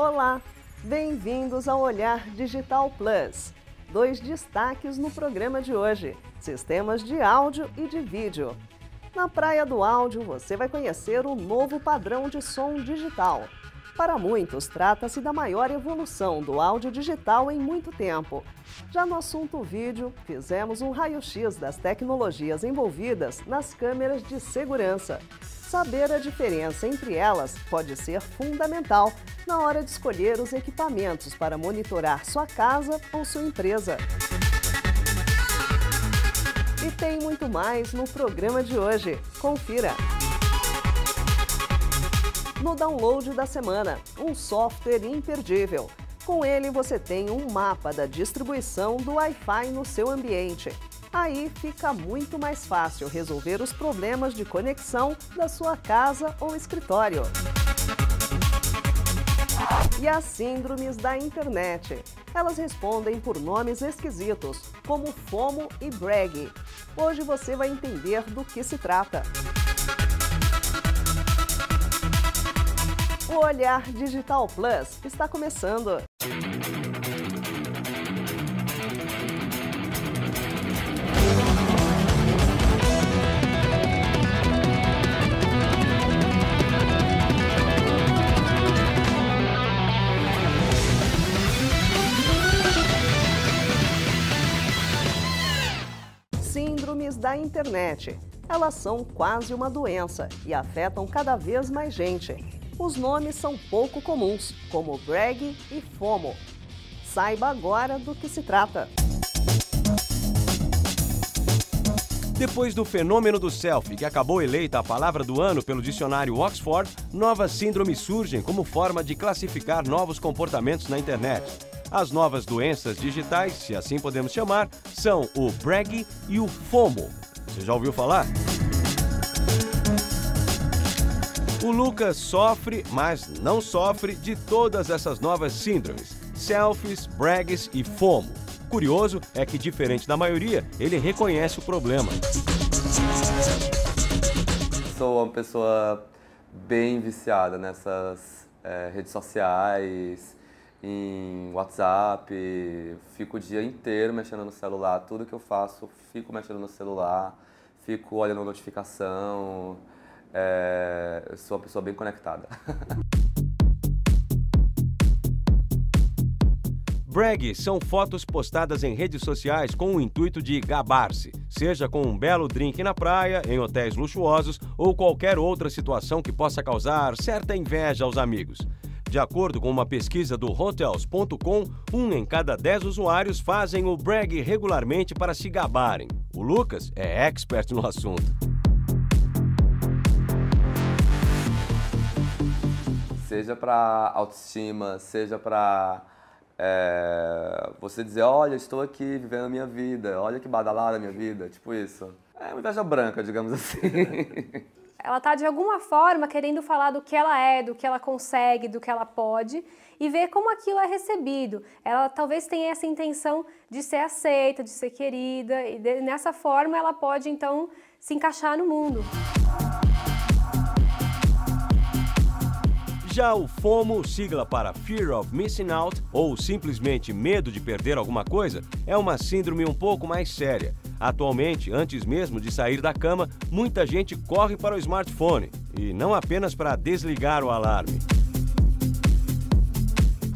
Olá, bem-vindos ao Olhar Digital Plus. 2 destaques no programa de hoje: sistemas de áudio e de vídeo. Na Praia do Áudio, você vai conhecer o novo padrão de som digital. Para muitos, trata-se da maior evolução do áudio digital em muito tempo. Já no assunto vídeo, fizemos um raio-x das tecnologias envolvidas nas câmeras de segurança. Saber a diferença entre elas pode ser fundamental na hora de escolher os equipamentos para monitorar sua casa ou sua empresa. E tem muito mais no programa de hoje. Confira! No download da semana, um software imperdível. Com ele você tem um mapa da distribuição do Wi-Fi no seu ambiente. Aí fica muito mais fácil resolver os problemas de conexão da sua casa ou escritório. E as síndromes da internet. Elas respondem por nomes esquisitos, como FOMO e Brag. Hoje você vai entender do que se trata. O Olhar Digital Plus está começando. Síndromes da internet. Elas são quase uma doença e afetam cada vez mais gente. Os nomes são pouco comuns, como Brag e FOMO. Saiba agora do que se trata. Depois do fenômeno do selfie, que acabou eleita a palavra do ano pelo dicionário Oxford, novas síndromes surgem como forma de classificar novos comportamentos na internet. As novas doenças digitais, se assim podemos chamar, são o Brag e o FOMO. Você já ouviu falar? O Lucas sofre, mas não sofre, de todas essas novas síndromes: selfies, brags e FOMO. Curioso é que, diferente da maioria, ele reconhece o problema. Sou uma pessoa bem viciada nessas redes sociais, em WhatsApp, fico o dia inteiro mexendo no celular, tudo que eu faço, fico mexendo no celular, fico olhando notificação. Eu sou uma pessoa bem conectada. Brag são fotos postadas em redes sociais com o intuito de gabar-se, seja com um belo drink na praia, em hotéis luxuosos ou qualquer outra situação que possa causar certa inveja aos amigos. De acordo com uma pesquisa do Hotels.com, 1 em cada 10 usuários fazem o Brag regularmente para se gabarem. O Lucas é expert no assunto. Seja para autoestima, seja para você dizer: olha, estou aqui vivendo a minha vida, olha que badalada a minha vida, tipo isso. É uma inveja branca, digamos assim. Ela está, de alguma forma, querendo falar do que ela é, do que ela consegue, do que ela pode e ver como aquilo é recebido. Ela talvez tenha essa intenção de ser aceita, de ser querida e nessa forma ela pode, então, se encaixar no mundo. Já o FOMO, sigla para Fear of Missing Out, ou simplesmente medo de perder alguma coisa, é uma síndrome um pouco mais séria. Atualmente, antes mesmo de sair da cama, muita gente corre para o smartphone, e não apenas para desligar o alarme.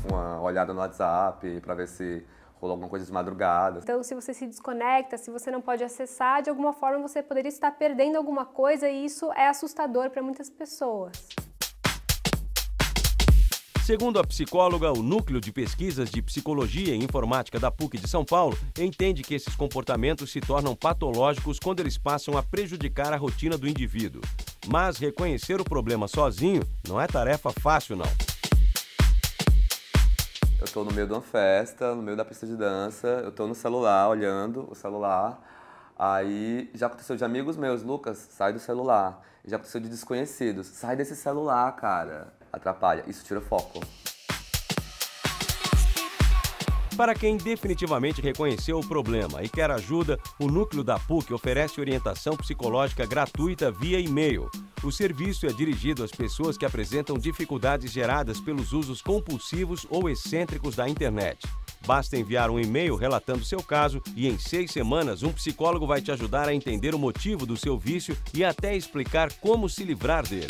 Uma olhada no WhatsApp para ver se rolou alguma coisa de madrugada. Então, se você se desconecta, se você não pode acessar, de alguma forma você poderia estar perdendo alguma coisa e isso é assustador para muitas pessoas. Segundo a psicóloga, o Núcleo de Pesquisas de Psicologia e Informática da PUC de São Paulo entende que esses comportamentos se tornam patológicos quando eles passam a prejudicar a rotina do indivíduo. Mas reconhecer o problema sozinho não é tarefa fácil, não. Eu estou no meio de uma festa, no meio da pista de dança, eu estou no celular, olhando o celular. Aí já aconteceu de amigos meus: Lucas, sai do celular. Já aconteceu de desconhecidos: sai desse celular, cara. Atrapalha, isso tira foco. Para quem definitivamente reconheceu o problema e quer ajuda, o Núcleo da PUC oferece orientação psicológica gratuita via e-mail. O serviço é dirigido às pessoas que apresentam dificuldades geradas pelos usos compulsivos ou excêntricos da internet. Basta enviar um e-mail relatando seu caso e em 6 semanas um psicólogo vai te ajudar a entender o motivo do seu vício e até explicar como se livrar dele.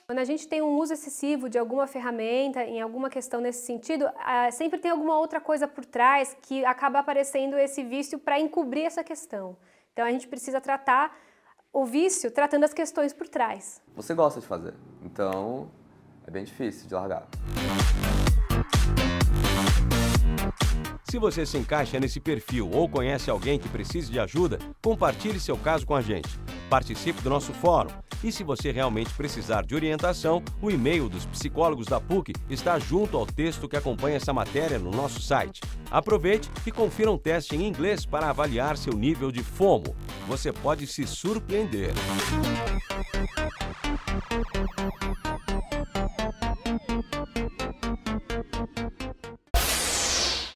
Quando a gente tem um uso excessivo de alguma ferramenta, em alguma questão nesse sentido, sempre tem alguma outra coisa por trás que acaba aparecendo esse vício para encobrir essa questão. Então a gente precisa tratar o vício tratando as questões por trás. Você gosta de fazer, então é bem difícil de largar. Se você se encaixa nesse perfil ou conhece alguém que precise de ajuda, compartilhe seu caso com a gente. Participe do nosso fórum. E se você realmente precisar de orientação, o e-mail dos psicólogos da PUC está junto ao texto que acompanha essa matéria no nosso site. Aproveite e confira um teste em inglês para avaliar seu nível de FOMO. Você pode se surpreender.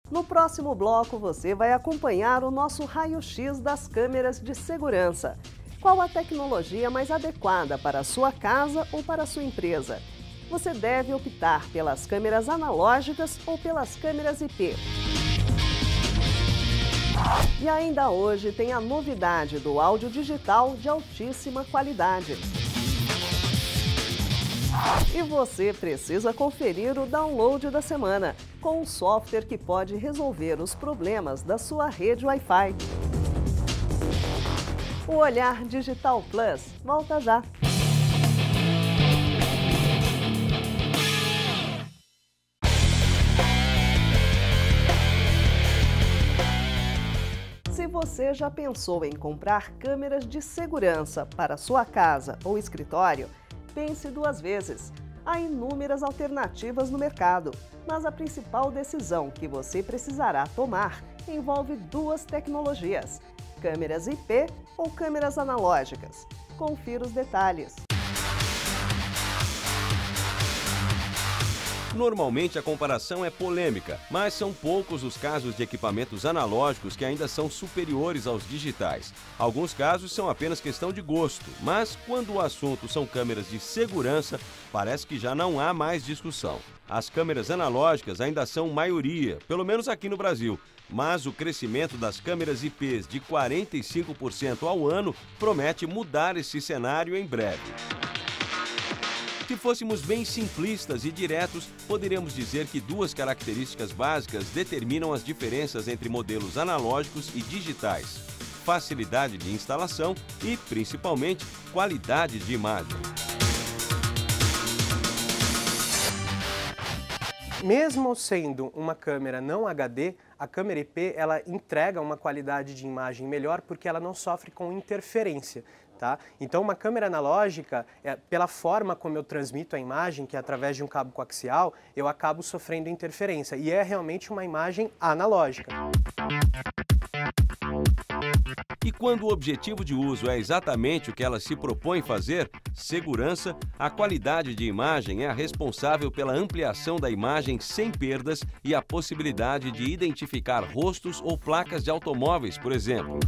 No próximo bloco, você vai acompanhar o nosso raio-x das câmeras de segurança. Qual a tecnologia mais adequada para a sua casa ou para a sua empresa? Você deve optar pelas câmeras analógicas ou pelas câmeras IP. E ainda hoje tem a novidade do áudio digital de altíssima qualidade. E você precisa conferir o download da semana, com um software que pode resolver os problemas da sua rede Wi-Fi. O Olhar Digital Plus volta já! Se você já pensou em comprar câmeras de segurança para sua casa ou escritório, pense 2 vezes. Há inúmeras alternativas no mercado, mas a principal decisão que você precisará tomar envolve 2 tecnologias: câmeras IP ou câmeras analógicas. Confira os detalhes. Normalmente a comparação é polêmica, mas são poucos os casos de equipamentos analógicos que ainda são superiores aos digitais. Alguns casos são apenas questão de gosto, mas quando o assunto são câmeras de segurança, parece que já não há mais discussão. As câmeras analógicas ainda são maioria, pelo menos aqui no Brasil, mas o crescimento das câmeras IPs de 45% ao ano promete mudar esse cenário em breve. Se fôssemos bem simplistas e diretos, poderíamos dizer que 2 características básicas determinam as diferenças entre modelos analógicos e digitais: facilidade de instalação e, principalmente, qualidade de imagem. Mesmo sendo uma câmera não HD, a câmera IP ela entrega uma qualidade de imagem melhor porque ela não sofre com interferência. Tá? Então, uma câmera analógica, pela forma como eu transmito a imagem, que é através de um cabo coaxial, eu acabo sofrendo interferência e é realmente uma imagem analógica. E quando o objetivo de uso é exatamente o que ela se propõe fazer, segurança, a qualidade de imagem é a responsável pela ampliação da imagem sem perdas e a possibilidade de identificar rostos ou placas de automóveis, por exemplo.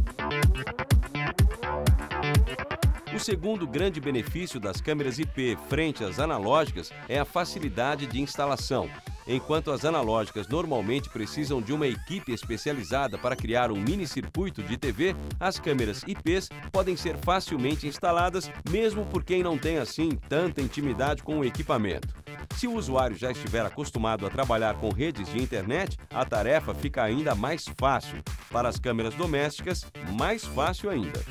O segundo grande benefício das câmeras IP frente às analógicas é a facilidade de instalação. Enquanto as analógicas normalmente precisam de uma equipe especializada para criar um mini-circuito de TV, as câmeras IPs podem ser facilmente instaladas, mesmo por quem não tem assim tanta intimidade com o equipamento. Se o usuário já estiver acostumado a trabalhar com redes de internet, a tarefa fica ainda mais fácil. Para as câmeras domésticas, mais fácil ainda.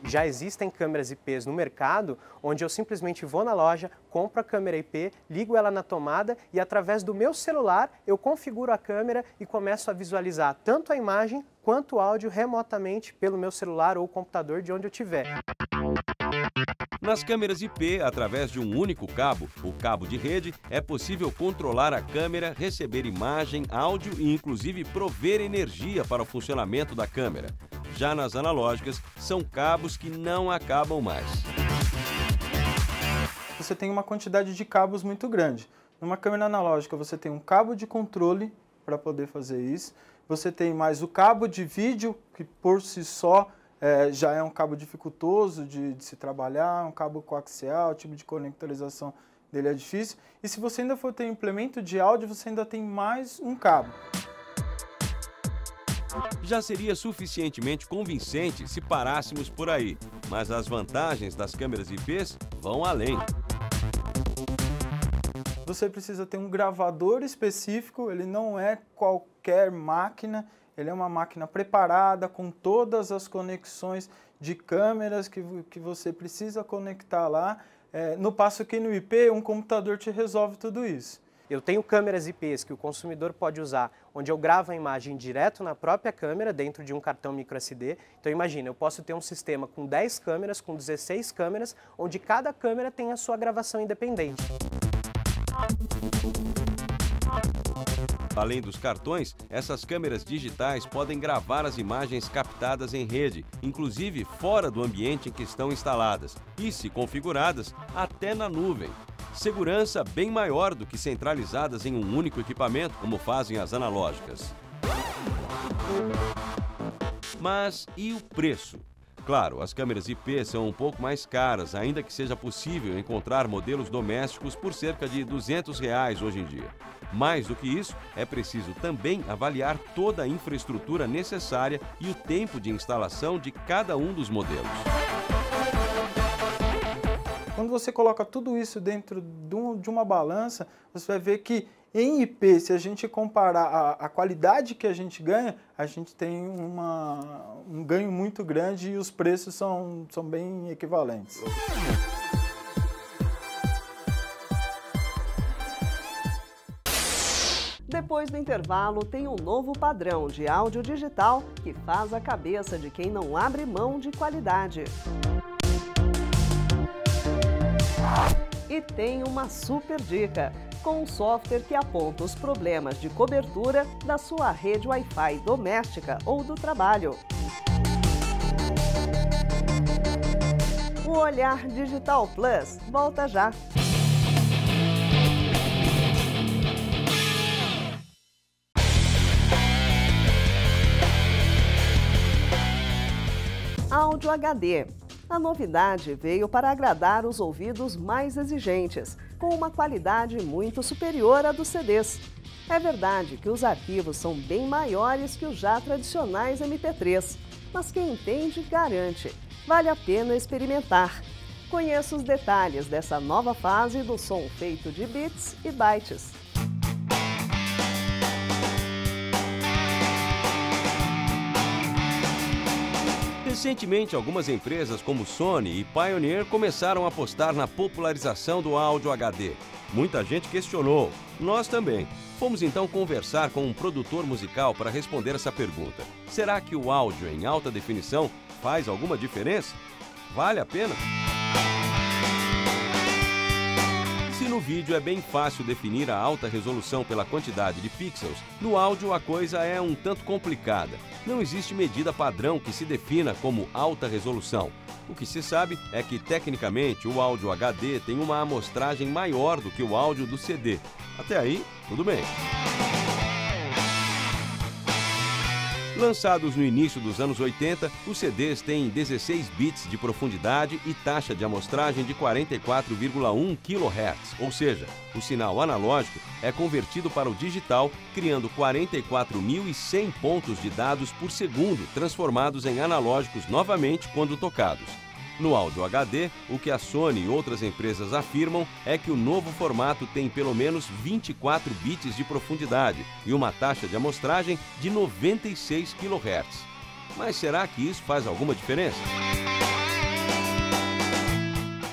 Já existem câmeras IPs no mercado, onde eu simplesmente vou na loja, compro a câmera IP, ligo ela na tomada e através do meu celular eu configuro a câmera e começo a visualizar tanto a imagem quanto o áudio remotamente pelo meu celular ou computador de onde eu estiver. Nas câmeras IP, através de um único cabo, o cabo de rede, é possível controlar a câmera, receber imagem, áudio e inclusive prover energia para o funcionamento da câmera. Já nas analógicas, são cabos que não acabam mais. você tem uma quantidade de cabos muito grande. Numa câmera analógica, você tem um cabo de controle para poder fazer isso, você tem mais o cabo de vídeo, que por si só já é um cabo dificultoso de se trabalhar, um cabo coaxial, o tipo de conectorização dele é difícil, e se você ainda for ter um implemento de áudio, você ainda tem mais um cabo. Já seria suficientemente convincente se parássemos por aí, mas as vantagens das câmeras IPs vão além. Você precisa ter um gravador específico, ele não é qualquer máquina, ele é uma máquina preparada com todas as conexões de câmeras que você precisa conectar lá, no passo que no IP um computador te resolve tudo isso. Eu tenho câmeras IPs que o consumidor pode usar, onde eu gravo a imagem direto na própria câmera, dentro de um cartão microSD. Então imagina, eu posso ter um sistema com 10 câmeras, com 16 câmeras, onde cada câmera tem a sua gravação independente. Além dos cartões, essas câmeras digitais podem gravar as imagens captadas em rede, inclusive fora do ambiente em que estão instaladas, e, se configuradas, até na nuvem. Segurança bem maior do que centralizadas em um único equipamento, como fazem as analógicas. Mas e o preço? Claro, as câmeras IP são um pouco mais caras, ainda que seja possível encontrar modelos domésticos por cerca de R$ 200 hoje em dia. Mais do que isso, é preciso também avaliar toda a infraestrutura necessária e o tempo de instalação de cada um dos modelos. Quando você coloca tudo isso dentro de uma balança, você vai ver que em IP, se a gente comparar a qualidade que a gente ganha, a gente tem um ganho muito grande e os preços são bem equivalentes. Depois do intervalo, tem um novo padrão de áudio digital que faz a cabeça de quem não abre mão de qualidade. E tem uma super dica, com um software que aponta os problemas de cobertura da sua rede Wi-Fi doméstica ou do trabalho. O Olhar Digital Plus volta já. Áudio HD. A novidade veio para agradar os ouvidos mais exigentes, com uma qualidade muito superior à dos CDs. É verdade que os arquivos são bem maiores que os já tradicionais MP3, mas quem entende garante. Vale a pena experimentar. Conheça os detalhes dessa nova fase do som feito de bits e bytes. Recentemente, algumas empresas como Sony e Pioneer começaram a apostar na popularização do áudio HD. Muita gente questionou, nós também. Fomos então conversar com um produtor musical para responder essa pergunta. Será que o áudio em alta definição faz alguma diferença? Vale a pena? Se no vídeo é bem fácil definir a alta resolução pela quantidade de pixels, no áudio a coisa é um tanto complicada. Não existe medida padrão que se defina como alta resolução. O que se sabe é que, tecnicamente, o áudio HD tem uma amostragem maior do que o áudio do CD. Até aí, tudo bem. Lançados no início dos anos 80, os CDs têm 16 bits de profundidade e taxa de amostragem de 44,1 kHz, ou seja, o sinal analógico é convertido para o digital, criando 44.100 pontos de dados por segundo, transformados em analógicos novamente quando tocados. No áudio HD, o que a Sony e outras empresas afirmam é que o novo formato tem pelo menos 24 bits de profundidade e uma taxa de amostragem de 96 kHz. Mas será que isso faz alguma diferença?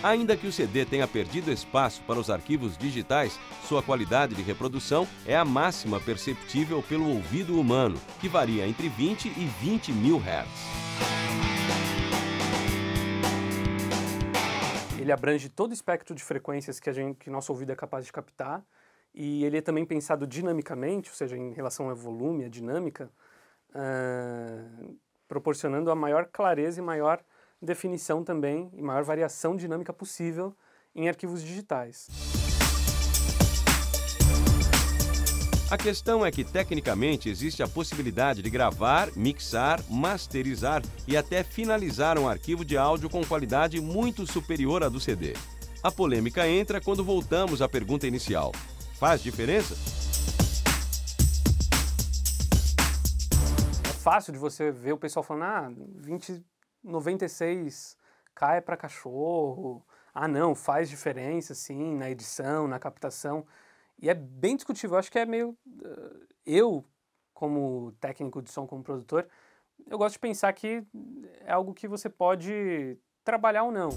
Ainda que o CD tenha perdido espaço para os arquivos digitais, sua qualidade de reprodução é a máxima perceptível pelo ouvido humano, que varia entre 20 e 20 mil Hz. Ele abrange todo o espectro de frequências que nosso ouvido é capaz de captar, e ele é também pensado dinamicamente, ou seja, em relação ao volume, a dinâmica, proporcionando a maior clareza e maior definição também, e maior variação dinâmica possível em arquivos digitais. A questão é que, tecnicamente, existe a possibilidade de gravar, mixar, masterizar e até finalizar um arquivo de áudio com qualidade muito superior à do CD. A polêmica entra quando voltamos à pergunta inicial. Faz diferença? É fácil de você ver o pessoal falando, 2096 cai para cachorro, não, faz diferença sim na edição, na captação. E é bem discutível, eu acho que é meio... Eu, como técnico de som, como produtor, eu gosto de pensar que é algo que você pode trabalhar ou não.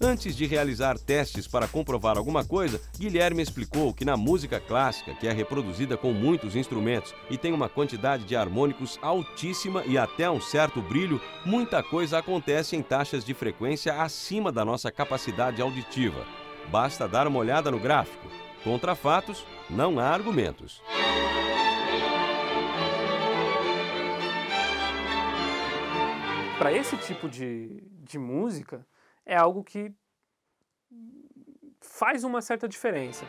Antes de realizar testes para comprovar alguma coisa, Guilherme explicou que na música clássica, que é reproduzida com muitos instrumentos e tem uma quantidade de harmônicos altíssima e até um certo brilho, muita coisa acontece em taxas de frequência acima da nossa capacidade auditiva. Basta dar uma olhada no gráfico. Contra fatos, não há argumentos. Para esse tipo de música, é algo que faz uma certa diferença.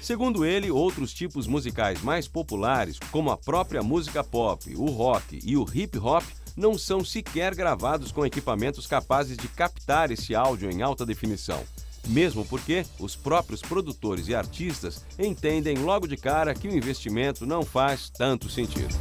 Segundo ele, outros tipos musicais mais populares, como a própria música pop, o rock e o hip hop, não são sequer gravados com equipamentos capazes de captar esse áudio em alta definição. Mesmo porque os próprios produtores e artistas entendem logo de cara que o investimento não faz tanto sentido.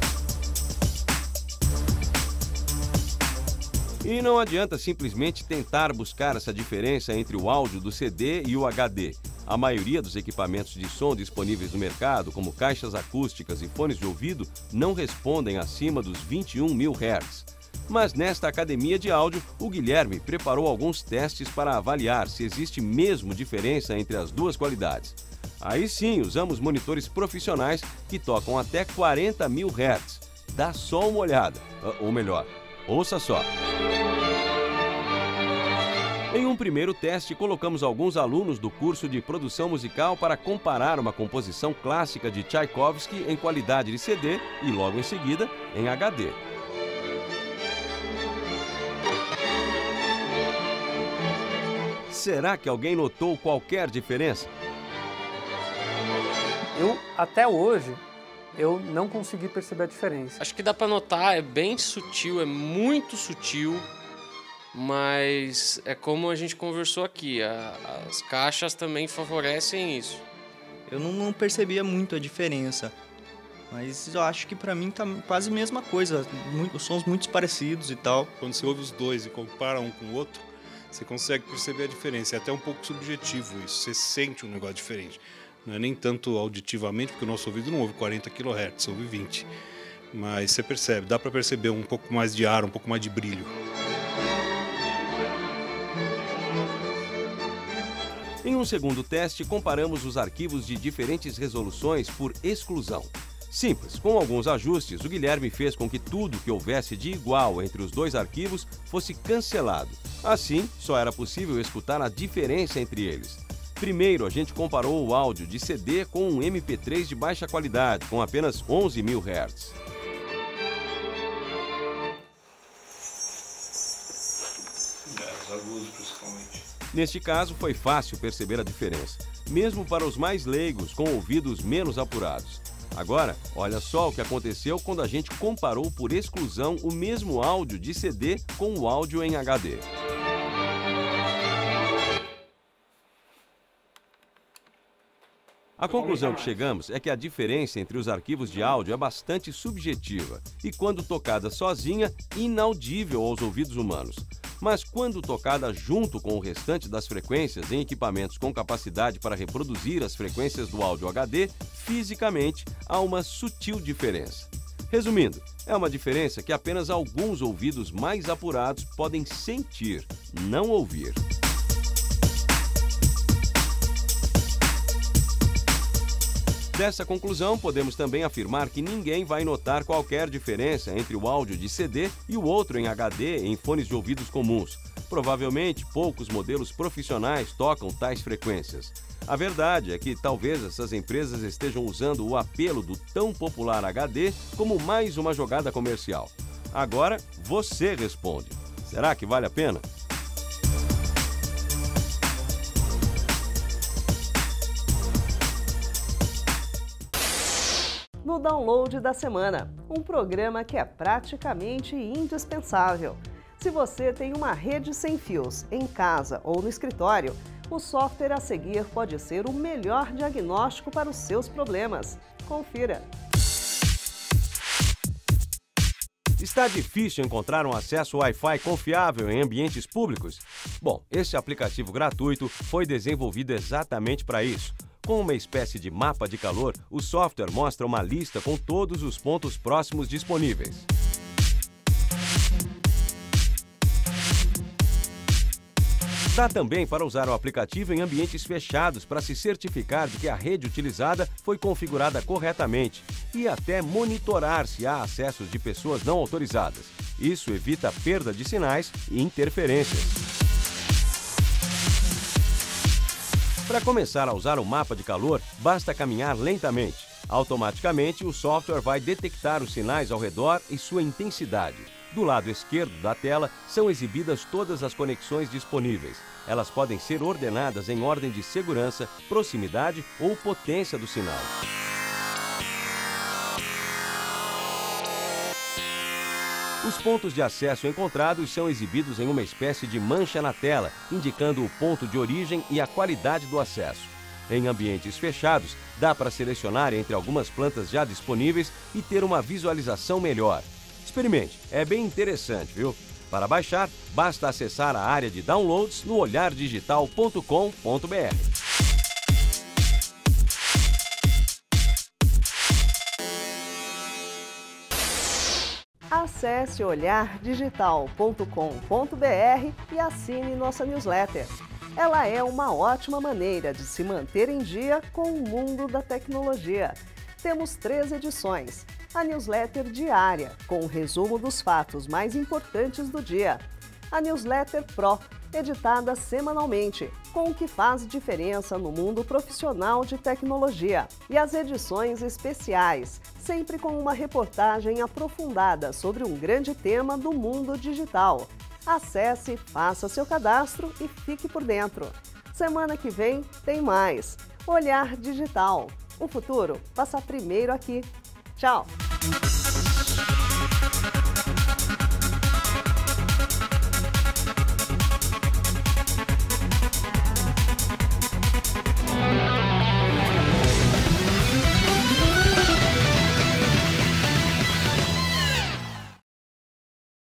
E não adianta simplesmente tentar buscar essa diferença entre o áudio do CD e o HD. A maioria dos equipamentos de som disponíveis no mercado, como caixas acústicas e fones de ouvido, não respondem acima dos 21.000 Hz. Mas nesta academia de áudio, o Guilherme preparou alguns testes para avaliar se existe mesmo diferença entre as duas qualidades. Aí sim, usamos monitores profissionais que tocam até 40.000 Hz. Dá só uma olhada, ou melhor, ouça só. Em um primeiro teste, colocamos alguns alunos do curso de produção musical para comparar uma composição clássica de Tchaikovsky em qualidade de CD e, logo em seguida, em HD. Será que alguém notou qualquer diferença? Até hoje, eu não consegui perceber a diferença. Acho que dá para notar, é bem sutil, é muito sutil. Mas é como a gente conversou aqui, as caixas também favorecem isso. Eu não percebia muito a diferença, mas eu acho que pra mim tá quase a mesma coisa, os sons muito parecidos e tal. Quando você ouve os dois e compara um com o outro, você consegue perceber a diferença. É até um pouco subjetivo isso, você sente um negócio diferente. Não é nem tanto auditivamente, porque o nosso ouvido não ouve 40 kHz, ouve 20. Mas você percebe, dá pra perceber um pouco mais de ar, um pouco mais de brilho. Em um segundo teste, comparamos os arquivos de diferentes resoluções por exclusão. Simples, com alguns ajustes, o Guilherme fez com que tudo que houvesse de igual entre os dois arquivos fosse cancelado. Assim, só era possível escutar a diferença entre eles. Primeiro, a gente comparou o áudio de CD com um MP3 de baixa qualidade, com apenas 11.000 Hz. Agudos, principalmente. Neste caso, foi fácil perceber a diferença, mesmo para os mais leigos, com ouvidos menos apurados. Agora, olha só o que aconteceu quando a gente comparou por exclusão o mesmo áudio de CD com o áudio em HD. A conclusão que chegamos é que a diferença entre os arquivos de áudio é bastante subjetiva e, quando tocada sozinha, inaudível aos ouvidos humanos. Mas quando tocada junto com o restante das frequências em equipamentos com capacidade para reproduzir as frequências do áudio HD, fisicamente há uma sutil diferença. Resumindo, é uma diferença que apenas alguns ouvidos mais apurados podem sentir, não ouvir. Dessa conclusão, podemos também afirmar que ninguém vai notar qualquer diferença entre o áudio de CD e o outro em HD em fones de ouvidos comuns. Provavelmente, poucos modelos profissionais tocam tais frequências. A verdade é que talvez essas empresas estejam usando o apelo do tão popular HD como mais uma jogada comercial. Agora, você responde. Será que vale a pena? No Download da Semana, um programa que é praticamente indispensável. Se você tem uma rede sem fios em casa ou no escritório, o software a seguir pode ser o melhor diagnóstico para os seus problemas. Confira! Está difícil encontrar um acesso Wi-Fi confiável em ambientes públicos? Bom, esse aplicativo gratuito foi desenvolvido exatamente para isso. Com uma espécie de mapa de calor, o software mostra uma lista com todos os pontos próximos disponíveis. Dá também para usar o aplicativo em ambientes fechados para se certificar de que a rede utilizada foi configurada corretamente e até monitorar se há acessos de pessoas não autorizadas. Isso evita a perda de sinais e interferências. Para começar a usar o mapa de calor, basta caminhar lentamente. Automaticamente, o software vai detectar os sinais ao redor e sua intensidade. Do lado esquerdo da tela, são exibidas todas as conexões disponíveis. Elas podem ser ordenadas em ordem de segurança, proximidade ou potência do sinal. Os pontos de acesso encontrados são exibidos em uma espécie de mancha na tela, indicando o ponto de origem e a qualidade do acesso. Em ambientes fechados, dá para selecionar entre algumas plantas já disponíveis e ter uma visualização melhor. Experimente, é bem interessante, viu? Para baixar, basta acessar a área de downloads no olhardigital.com.br. Acesse olhardigital.com.br e assine nossa newsletter. Ela é uma ótima maneira de se manter em dia com o mundo da tecnologia. Temos 3 edições. A newsletter diária, com o resumo dos fatos mais importantes do dia. A newsletter Pro, editada semanalmente, com o que faz diferença no mundo profissional de tecnologia. E as edições especiais, sempre com uma reportagem aprofundada sobre um grande tema do mundo digital. Acesse, faça seu cadastro e fique por dentro. Semana que vem tem mais. Olhar Digital. O futuro passa primeiro aqui. Tchau!